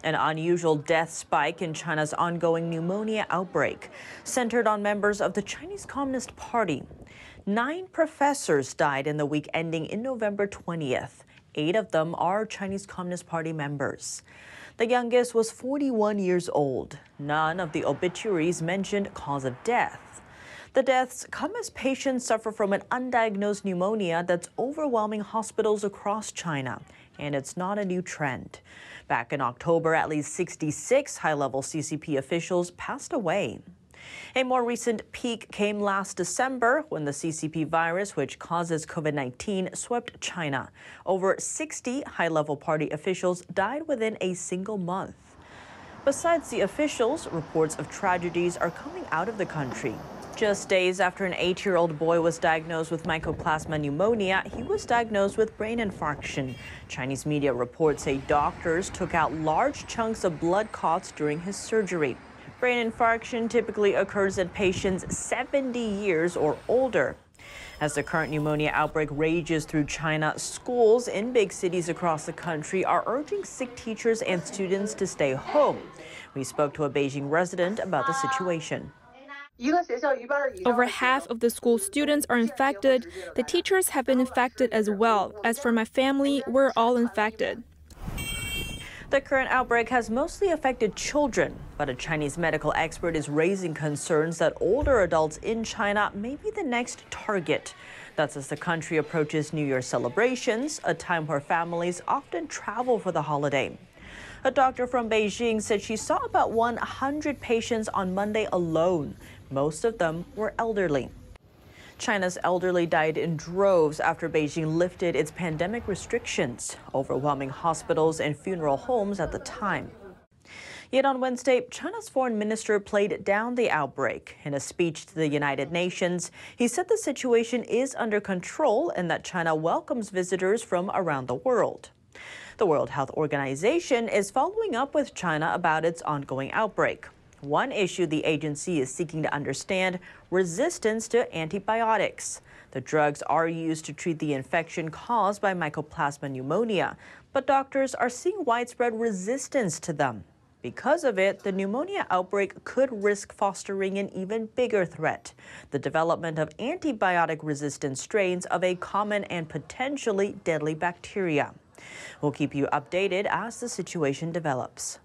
An unusual death spike in China's ongoing pneumonia outbreak, centered on members of the Chinese Communist Party. 9 professors died in the week ending in November 20th. 8 of them are Chinese Communist Party members. The youngest was 41 years old. None of the obituaries mentioned cause of death. The deaths come as patients suffer from an undiagnosed pneumonia that's overwhelming hospitals across China, and it's not a new trend. Back in October, at least 66 high-level CCP officials passed away. A more recent peak came last December when the CCP virus, which causes COVID-19, swept China. Over 60 high-level party officials died within a single month. Besides the officials, reports of tragedies are coming out of the country. Just days after an 8-year-old boy was diagnosed with mycoplasma pneumonia, he was diagnosed with brain infarction. Chinese media reports say doctors took out large chunks of blood clots during his surgery. Brain infarction typically occurs in patients 70 years or older. As the current pneumonia outbreak rages through China, schools in big cities across the country are urging sick teachers and students to stay home. We spoke to a Beijing resident about the situation. Over half of the school students are infected. The teachers have been infected as well. As for my family, we're all infected. The current outbreak has mostly affected children, but a Chinese medical expert is raising concerns that older adults in China may be the next target. That's as the country approaches New Year celebrations, a time where families often travel for the holiday. A doctor from Beijing said she saw about 100 patients on Monday alone. Most of them were elderly. China's elderly died in droves after Beijing lifted its pandemic restrictions, overwhelming hospitals and funeral homes at the time. Yet on Wednesday, China's foreign minister played down the outbreak. In a speech to the United Nations, he said the situation is under control and that China welcomes visitors from around the world. The World Health Organization is following up with China about its ongoing outbreak. One issue the agency is seeking to understand: resistance to antibiotics. The drugs are used to treat the infection caused by mycoplasma pneumonia, but doctors are seeing widespread resistance to them. Because of it, the pneumonia outbreak could risk fostering an even bigger threat: the development of antibiotic-resistant strains of a common and potentially deadly bacteria. We'll keep you updated as the situation develops.